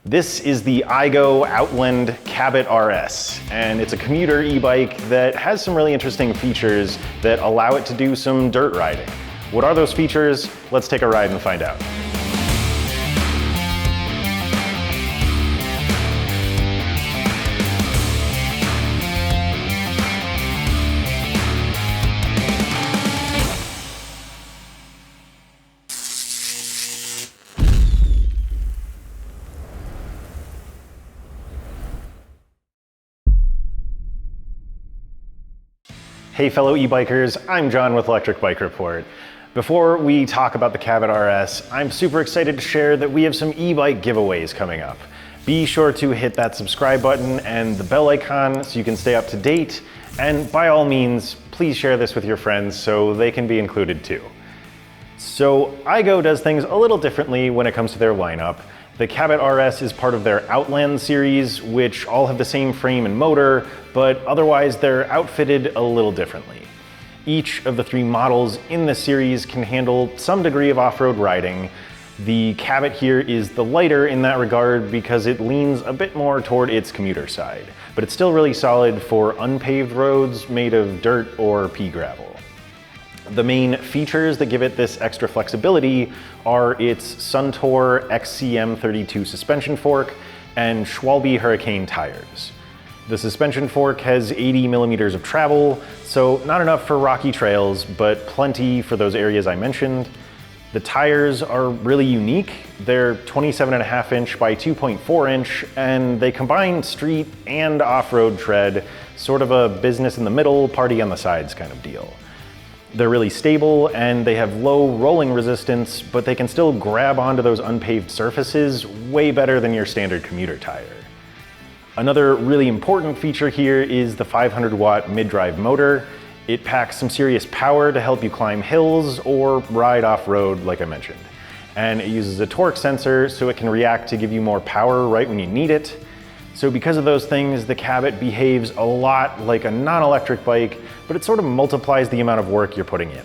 This is the iGo Outland Cabot RS, and it's a commuter e-bike that has some really interesting features that allow it to do some dirt riding. What are those features? Let's take a ride and find out. Hey fellow e-bikers, I'm John with Electric Bike Report. Before we talk about the Cabot RS, I'm super excited to share that we have some e-bike giveaways coming up. Be sure to hit that subscribe button and the bell icon so you can stay up to date, and by all means, please share this with your friends so they can be included too. So iGo does things a little differently when it comes to their lineup. The Cabot RS is part of their Outland series, which all have the same frame and motor, but otherwise they're outfitted a little differently. Each of the three models in this series can handle some degree of off-road riding. The Cabot here is the lighter in that regard because it leans a bit more toward its commuter side, but it's still really solid for unpaved roads made of dirt or pea gravel. The main features that give it this extra flexibility are its Suntour XCM32 suspension fork and Schwalbe Hurricane tires. The suspension fork has 80 millimeters of travel, so not enough for rocky trails, but plenty for those areas I mentioned. The tires are really unique. They're 27.5 inch by 2.4 inch, and they combine street and off-road tread, sort of a business in the middle, party on the sides kind of deal. They're really stable and they have low rolling resistance, but they can still grab onto those unpaved surfaces way better than your standard commuter tire. Another really important feature here is the 500 watt mid-drive motor. It packs some serious power to help you climb hills or ride off-road like I mentioned. And it uses a torque sensor so it can react to give you more power right when you need it. So because of those things, the Cabot behaves a lot like a non-electric bike, but it sort of multiplies the amount of work you're putting in.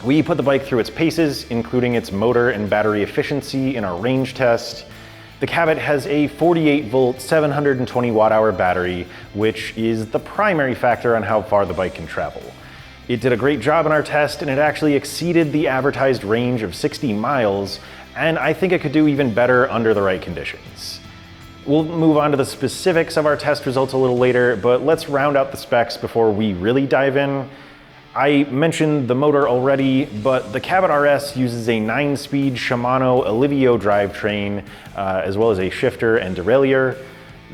We put the bike through its paces, including its motor and battery efficiency in our range test. The Cabot has a 48 volt, 720 watt hour battery, which is the primary factor on how far the bike can travel. It did a great job in our test, and it actually exceeded the advertised range of 60 miles, and I think it could do even better under the right conditions. We'll move on to the specifics of our test results a little later, but let's round out the specs before we really dive in. I mentioned the motor already, but the Cabot RS uses a 9-speed Shimano Alivio drivetrain, as well as a shifter and derailleur.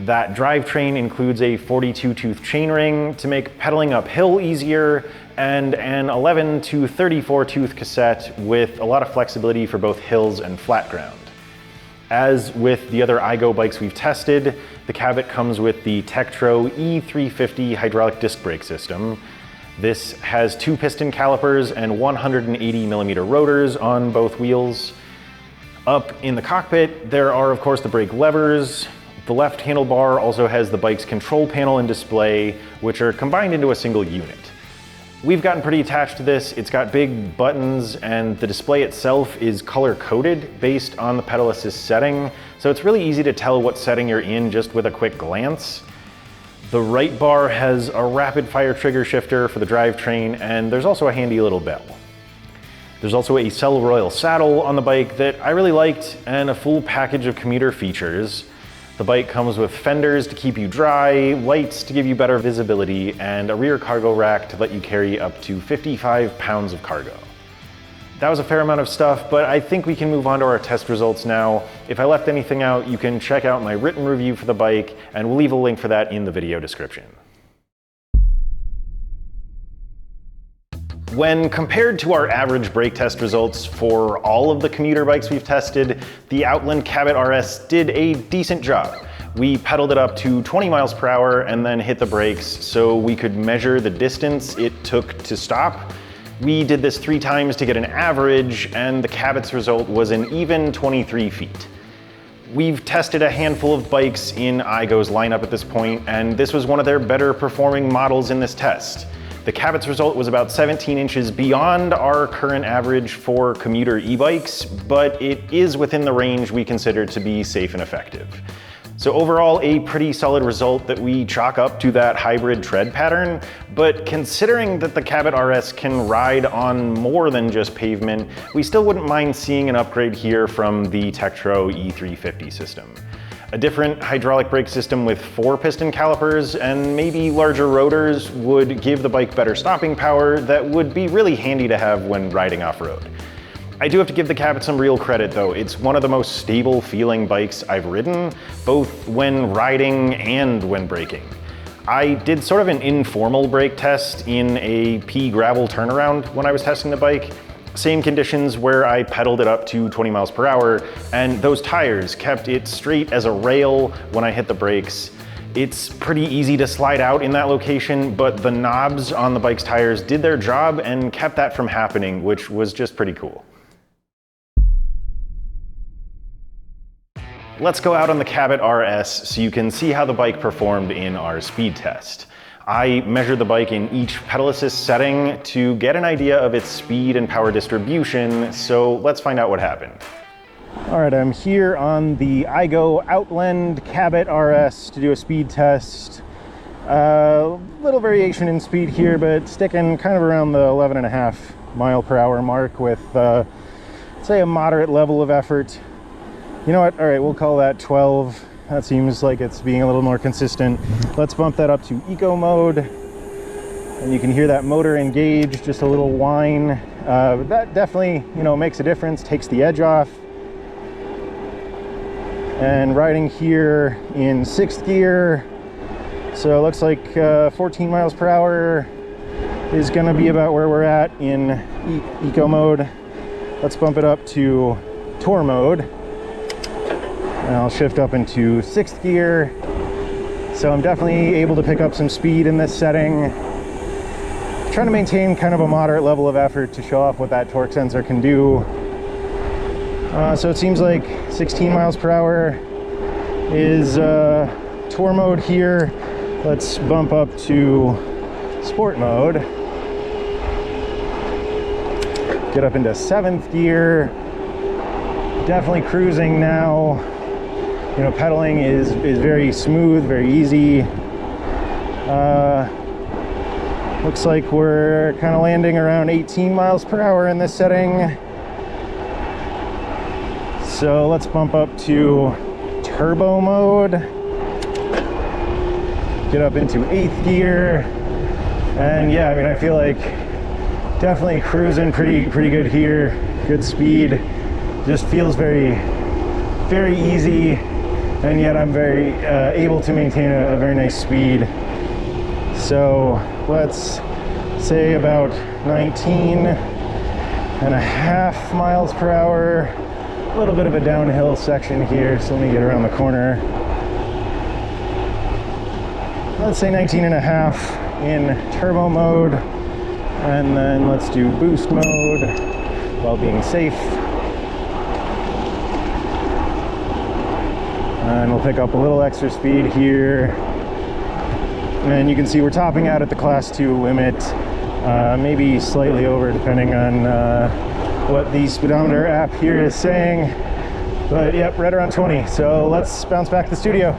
That drivetrain includes a 42-tooth chainring to make pedaling uphill easier, and an 11 to 34-tooth cassette with a lot of flexibility for both hills and flat ground. As with the other iGo bikes we've tested, the Cabot comes with the Tektro E350 hydraulic disc brake system. This has 2 piston calipers and 180 millimeter rotors on both wheels. Up in the cockpit, there are of course the brake levers. The left handlebar also has the bike's control panel and display, which are combined into a single unit. We've gotten pretty attached to this. It's got big buttons, and the display itself is color-coded based on the pedal assist setting, so it's really easy to tell what setting you're in just with a quick glance. The right bar has a rapid-fire trigger shifter for the drivetrain, and there's also a handy little bell. There's also a Cell Royal saddle on the bike that I really liked, and a full package of commuter features. The bike comes with fenders to keep you dry, lights to give you better visibility, and a rear cargo rack to let you carry up to 55 pounds of cargo. That was a fair amount of stuff, but I think we can move on to our test results now. If I left anything out, you can check out my written review for the bike, and we'll leave a link for that in the video description. When compared to our average brake test results for all of the commuter bikes we've tested, the Outland Cabot RS did a decent job. We pedaled it up to 20 miles per hour and then hit the brakes so we could measure the distance it took to stop. We did this 3 times to get an average, and the Cabot's result was an even 23 feet. We've tested a handful of bikes in iGo's lineup at this point, and this was one of their better performing models in this test. The Cabot's result was about 17 inches beyond our current average for commuter e-bikes, but it is within the range we consider to be safe and effective. So overall, a pretty solid result that we chalk up to that hybrid tread pattern, but considering that the Cabot RS can ride on more than just pavement, we still wouldn't mind seeing an upgrade here from the Tektro E350 system. A different hydraulic brake system with 4-piston calipers and maybe larger rotors would give the bike better stopping power that would be really handy to have when riding off-road. I do have to give the Cabot some real credit though. It's one of the most stable feeling bikes I've ridden, both when riding and when braking. I did sort of an informal brake test in a pea gravel turnaround when I was testing the bike. Same conditions where I pedaled it up to 20 miles per hour, and those tires kept it straight as a rail when I hit the brakes. It's pretty easy to slide out in that location, but the knobs on the bike's tires did their job and kept that from happening, which was just pretty cool. Let's go out on the Cabot RS so you can see how the bike performed in our speed test. I measured the bike in each pedal assist setting to get an idea of its speed and power distribution, so let's find out what happened. All right, I'm here on the iGo Outland Cabot RS to do a speed test. Little variation in speed here, but sticking kind of around the 11.5 mile per hour mark with, say, a moderate level of effort. You know what? All right, we'll call that 12. That seems like it's being a little more consistent. Let's bump that up to eco mode. And you can hear that motor engage, just a little whine. That definitely, makes a difference, takes the edge off. And riding here in 6th gear. So it looks like 14 miles per hour is gonna be about where we're at in eco mode. Let's bump it up to tour mode. And I'll shift up into 6th gear. So I'm definitely able to pick up some speed in this setting. Trying to maintain kind of a moderate level of effort to show off what that torque sensor can do. So it seems like 16 miles per hour is tour mode here. Let's bump up to sport mode. Get up into 7th gear. Definitely cruising now. Pedaling is very smooth, very easy. Looks like we're kind of landing around 18 miles per hour in this setting. So let's bump up to turbo mode. Get up into 8th gear. And yeah, I feel like definitely cruising pretty good here. Good speed. Just feels very easy. And yet I'm very able to maintain a very nice speed. So let's say about 19.5 miles per hour. A little bit of a downhill section here, so let me get around the corner. Let's say 19.5 in turbo mode. And then let's do boost mode while being safe. And we'll pick up a little extra speed here. And you can see we're topping out at the class 2 limit, maybe slightly over depending on what the speedometer app here is saying. But yep, right around 20. So let's bounce back to the studio.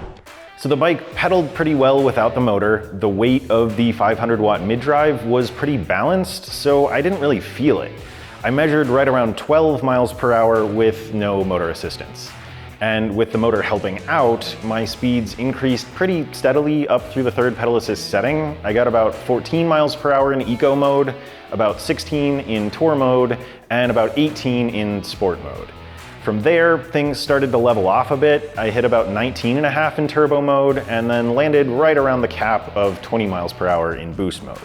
So the bike pedaled pretty well without the motor. The weight of the 500 watt mid-drive was pretty balanced, so I didn't really feel it. I measured right around 12 miles per hour with no motor assistance. And with the motor helping out, my speeds increased pretty steadily up through the 3rd pedal assist setting. I got about 14 miles per hour in eco mode, about 16 in tour mode, and about 18 in sport mode. From there, things started to level off a bit. I hit about 19.5 in turbo mode, and then landed right around the cap of 20 miles per hour in boost mode.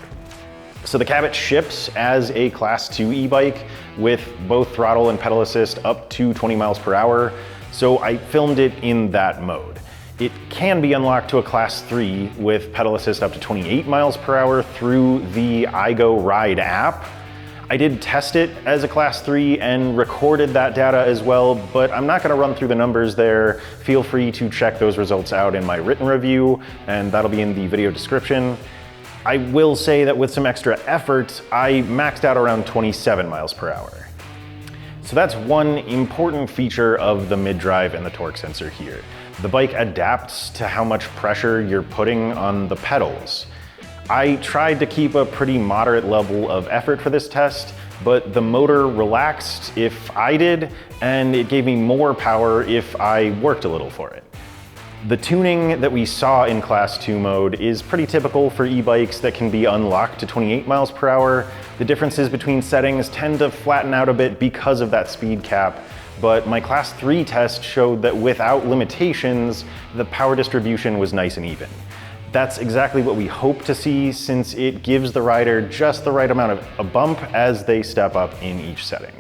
So the Cabot ships as a class 2 e-bike with both throttle and pedal assist up to 20 miles per hour. So I filmed it in that mode. It can be unlocked to a class 3 with pedal assist up to 28 miles per hour through the iGo Ride app. I did test it as a class 3 and recorded that data as well, but I'm not gonna run through the numbers there. Feel free to check those results out in my written review, and that'll be in the video description. I will say that with some extra effort, I maxed out around 27 miles per hour. So that's one important feature of the mid-drive and the torque sensor here. The bike adapts to how much pressure you're putting on the pedals. I tried to keep a pretty moderate level of effort for this test, but the motor relaxed if I did, and it gave me more power if I worked a little for it. The tuning that we saw in Class 2 mode is pretty typical for e-bikes that can be unlocked to 28 miles per hour. The differences between settings tend to flatten out a bit because of that speed cap, but my Class 3 test showed that without limitations, the power distribution was nice and even. That's exactly what we hope to see, since it gives the rider just the right amount of a bump as they step up in each setting.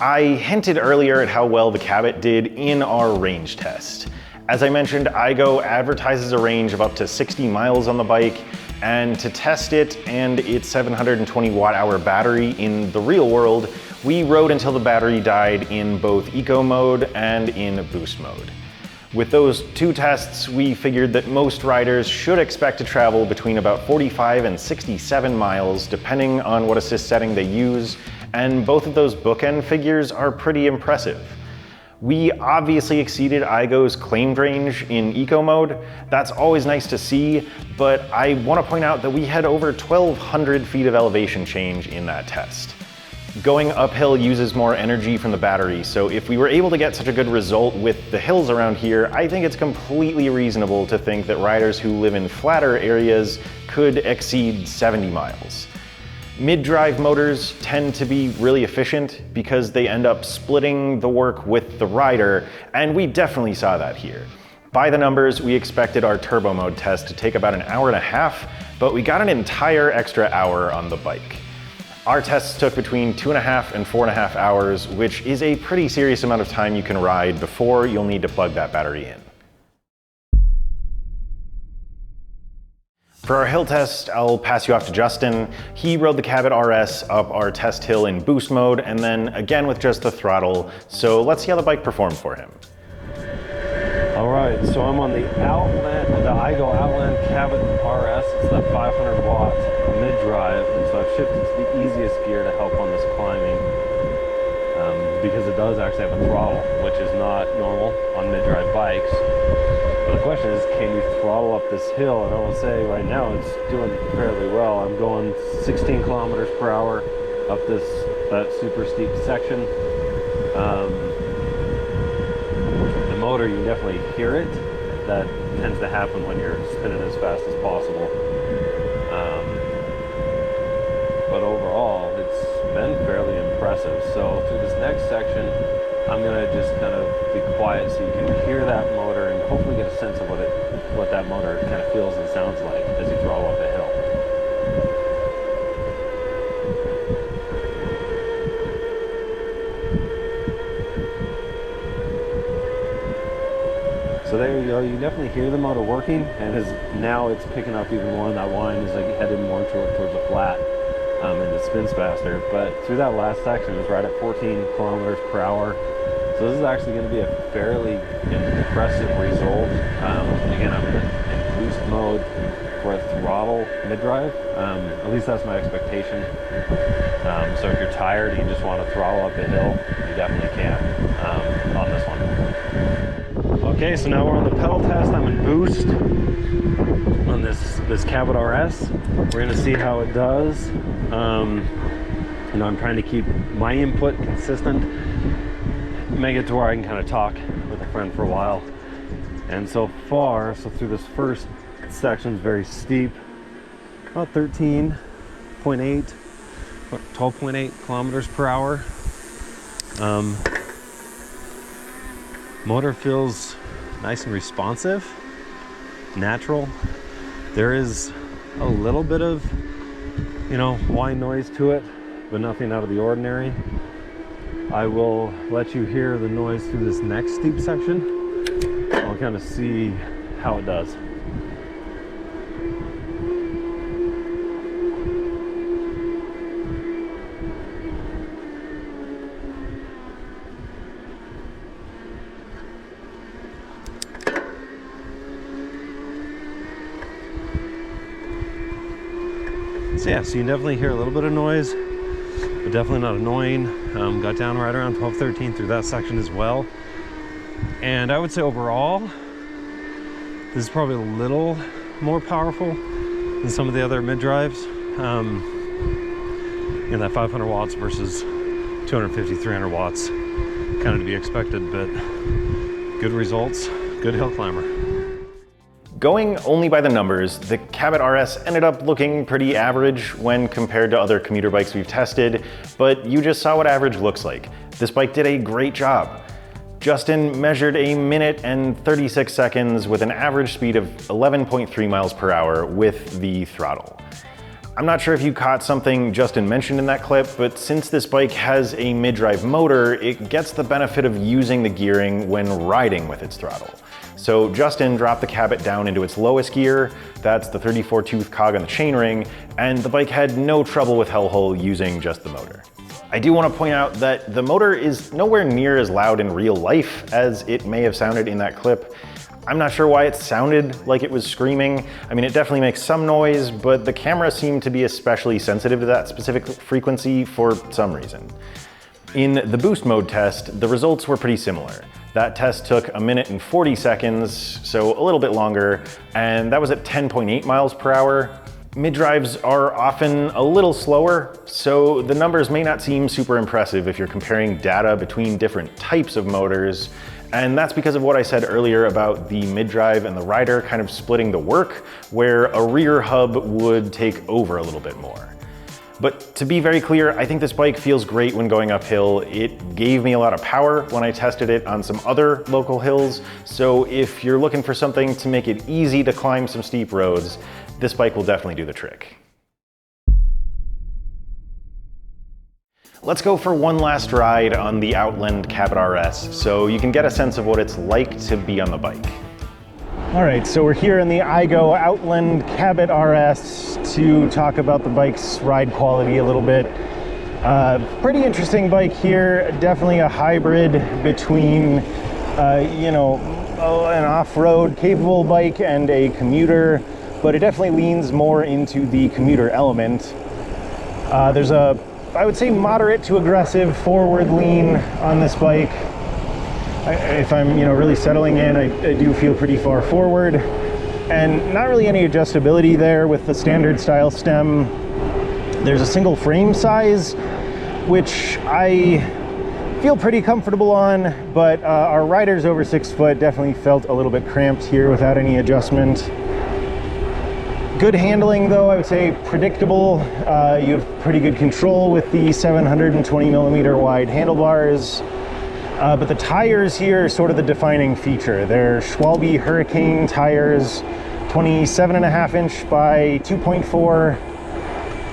I hinted earlier at how well the Cabot did in our range test. As I mentioned, iGo advertises a range of up to 60 miles on the bike, and to test it and its 720 watt-hour battery in the real world, we rode until the battery died in both eco mode and in boost mode. With those two tests, we figured that most riders should expect to travel between about 45 and 67 miles, depending on what assist setting they use, and both of those bookend figures are pretty impressive. We obviously exceeded iGo's claimed range in eco mode. That's always nice to see, but I want to point out that we had over 1,200 feet of elevation change in that test. Going uphill uses more energy from the battery, so if we were able to get such a good result with the hills around here, I think it's completely reasonable to think that riders who live in flatter areas could exceed 70 miles. Mid-drive motors tend to be really efficient because they end up splitting the work with the rider, and we definitely saw that here. By the numbers, we expected our turbo mode test to take about an hour and a half, but we got an entire extra hour on the bike. Our tests took between 2.5 and 4.5 hours, which is a pretty serious amount of time you can ride before you'll need to plug that battery in. For our hill test, I'll pass you off to Justin. He rode the Cabot RS up our test hill in boost mode and then again with just the throttle, so let's see how the bike performed for him. All right, so I'm on the iGo Outland Cabot RS. It's that 500 watt mid-drive, and so I've shifted to the easiest gear to help on this climbing because it does actually have a throttle, which is not normal on mid-drive bikes. But the question is, can you throttle up this hill? And I will say right now it's doing fairly well. I'm going 16 kilometers per hour up that super steep section. The motor, you can definitely hear it. That tends to happen when you're spinning as fast as possible. But overall, it's been fairly impressive. So through this next section, I'm gonna just kind of be quiet so you can hear that motor and hopefully get a sense of what that motor kind of feels and sounds like as you throttle up the hill. So there you go, you definitely hear the motor working, and now it's picking up even more, and that whine is like headed more towards the flat, and it spins faster. But through that last section, it's right at 14 kilometers per hour. So this is actually going to be a fairly impressive result. Again, I'm in boost mode for a throttle mid-drive. At least that's my expectation. So if you're tired and you just want to throttle up the hill, you definitely can on this one. Okay, so now we're on the pedal test. I'm in boost on this Cabot RS. We're going to see how it does. You know, I'm trying to keep my input consistent, make it to where I can kind of talk with a friend for a while. And so far, so through this first section is very steep, about 13.8, 12.8 kilometers per hour. Motor feels nice and responsive, natural. There is a little bit of, you know, whine noise to it, but nothing out of the ordinary. I will let you hear the noise through this next steep section. I'll kind of see how it does. So yeah, so you can definitely hear a little bit of noise, but definitely not annoying. Got down right around 12, 13 through that section as well. And I would say overall, this is probably a little more powerful than some of the other mid-drives. In that 500 watts versus 250, 300 watts, kind of to be expected, but good results, good hill climber. Going only by the numbers, the Cabot RS ended up looking pretty average when compared to other commuter bikes we've tested, but you just saw what average looks like. This bike did a great job. Justin measured 1 minute and 36 seconds with an average speed of 11.3 miles per hour with the throttle. I'm not sure if you caught something Justin mentioned in that clip, but since this bike has a mid-drive motor, it gets the benefit of using the gearing when riding with its throttle. So Justin dropped the Cabot down into its lowest gear, that's the 34 tooth cog on the chainring, and the bike had no trouble with hellhole using just the motor. I do want to point out that the motor is nowhere near as loud in real life as it may have sounded in that clip. I'm not sure why it sounded like it was screaming. I mean, it definitely makes some noise, but the camera seemed to be especially sensitive to that specific frequency for some reason. In the boost mode test, the results were pretty similar. That test took 1 minute and 40 seconds, so a little bit longer, and that was at 10.8 miles per hour. Mid-drives are often a little slower, so the numbers may not seem super impressive if you're comparing data between different types of motors. And that's because of what I said earlier about the mid-drive and the rider kind of splitting the work, where a rear hub would take over a little bit more. But to be very clear, I think this bike feels great when going uphill. It gave me a lot of power when I tested it on some other local hills. So if you're looking for something to make it easy to climb some steep roads, this bike will definitely do the trick. Let's go for one last ride on the Outland Cabot RS so you can get a sense of what it's like to be on the bike. All right, so we're here in the iGo Outland Cabot RS to talk about the bike's ride quality a little bit. Pretty interesting bike here, definitely a hybrid between, an off-road capable bike and a commuter, but it definitely leans more into the commuter element. There's a I would say moderate to aggressive forward lean on this bike. If I'm really settling in, I do feel pretty far forward, and not really any adjustability there with the standard style stem. There's a single frame size, which I feel pretty comfortable on, but our riders over 6 foot definitely felt a little bit cramped here without any adjustment. Good handling though, I would say predictable. You have pretty good control with the 720 millimeter wide handlebars. But the tires here are sort of the defining feature. They're Schwalbe Hurricane tires, 27.5 inch by 2.4.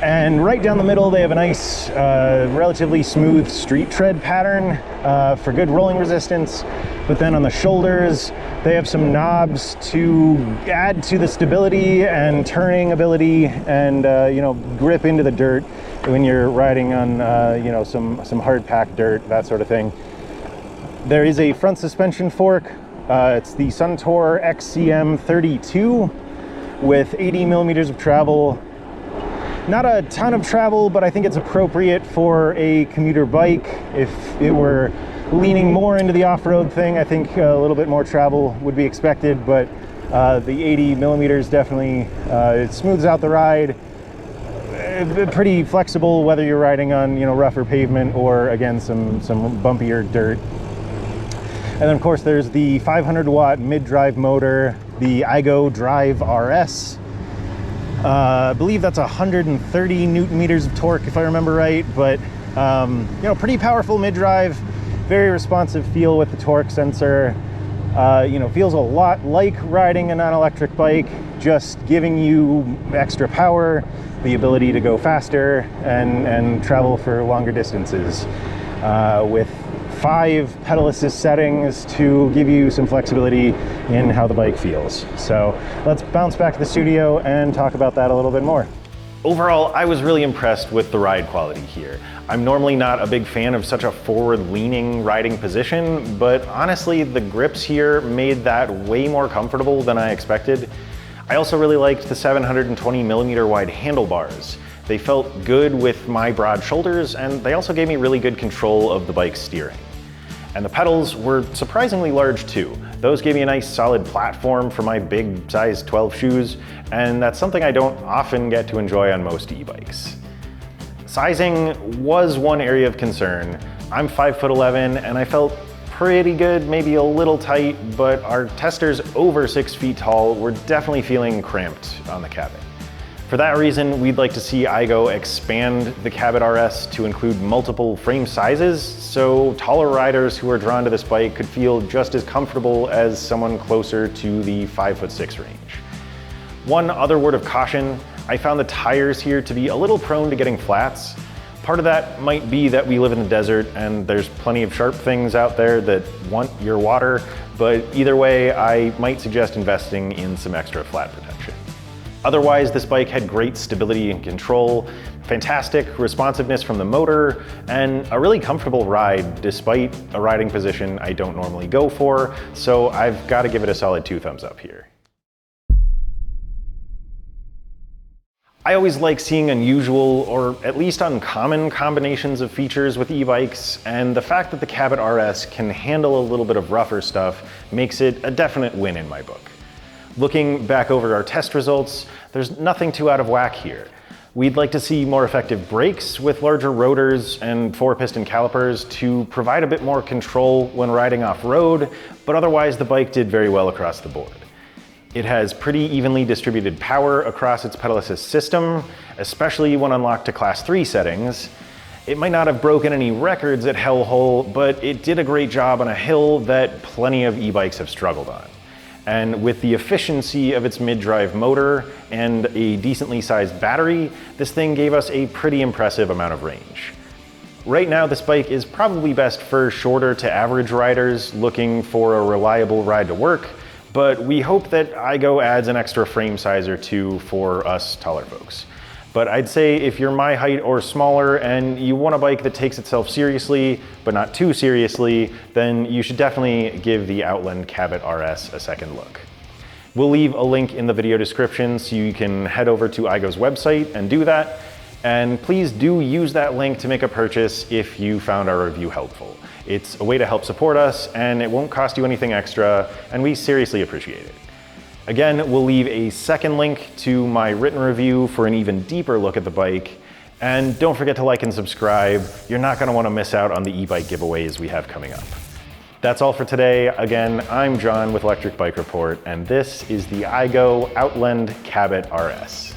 And right down the middle, they have a nice, relatively smooth street tread pattern for good rolling resistance. But then on the shoulders, they have some knobs to add to the stability and turning ability and, grip into the dirt when you're riding on, some hardpack dirt, that sort of thing. There is a front suspension fork. It's the Suntour XCM 32 with 80 millimeters of travel. Not a ton of travel, but I think it's appropriate for a commuter bike. If it were leaning more into the off-road thing, I think a little bit more travel would be expected, but the 80 millimeters definitely, it smooths out the ride. Pretty flexible whether you're riding on, rougher pavement or again, some bumpier dirt. And then of course there's the 500 watt mid-drive motor, the iGo Drive RS. I believe that's 130 newton meters of torque if I remember right, but pretty powerful mid-drive, very responsive feel with the torque sensor. Feels a lot like riding a non-electric bike, just giving you extra power, the ability to go faster and travel for longer distances with 5 pedal assist settings to give you some flexibility in how the bike feels. So let's bounce back to the studio and talk about that a little bit more. Overall, I was really impressed with the ride quality here. I'm normally not a big fan of such a forward-leaning riding position, but honestly, the grips here made that way more comfortable than I expected. I also really liked the 720 millimeter wide handlebars. They felt good with my broad shoulders, and they also gave me really good control of the bike's steering. And the pedals were surprisingly large too. Those gave me a nice solid platform for my big size 12 shoes, and that's something I don't often get to enjoy on most e-bikes. Sizing was one area of concern. I'm 5'11", and I felt pretty good, maybe a little tight, but our testers over 6 feet tall were definitely feeling cramped on the Cabot. For that reason, we'd like to see iGo expand the Cabot RS to include multiple frame sizes, so taller riders who are drawn to this bike could feel just as comfortable as someone closer to the 5'6" range. One other word of caution, I found the tires here to be a little prone to getting flats. Part of that might be that we live in the desert and there's plenty of sharp things out there that want your water, but either way, I might suggest investing in some extra flat protection. Otherwise, this bike had great stability and control, fantastic responsiveness from the motor, and a really comfortable ride despite a riding position I don't normally go for, so I've got to give it a solid 2 thumbs up here. I always like seeing unusual or at least uncommon combinations of features with e-bikes, and the fact that the Cabot RS can handle a little bit of rougher stuff makes it a definite win in my book. Looking back over our test results, there's nothing too out of whack here. We'd like to see more effective brakes with larger rotors and 4-piston calipers to provide a bit more control when riding off-road, but otherwise the bike did very well across the board. It has pretty evenly distributed power across its pedal assist system, especially when unlocked to Class 3 settings. It might not have broken any records at Hellhole, but it did a great job on a hill that plenty of e-bikes have struggled on. And with the efficiency of its mid-drive motor and a decently sized battery, this thing gave us a pretty impressive amount of range. Right now, this bike is probably best for shorter to average riders looking for a reliable ride to work, but we hope that iGo adds an extra frame size or two for us taller folks. But I'd say if you're my height or smaller and you want a bike that takes itself seriously, but not too seriously, then you should definitely give the Outland Cabot RS a second look. We'll leave a link in the video description so you can head over to iGo's website and do that. And please do use that link to make a purchase if you found our review helpful. It's a way to help support us, and it won't cost you anything extra, and we seriously appreciate it. Again, we'll leave a second link to my written review for an even deeper look at the bike. And don't forget to like and subscribe. You're not going to want to miss out on the e-bike giveaways we have coming up. That's all for today. Again, I'm John with Electric Bike Report, and this is the iGo Outland Cabot RS.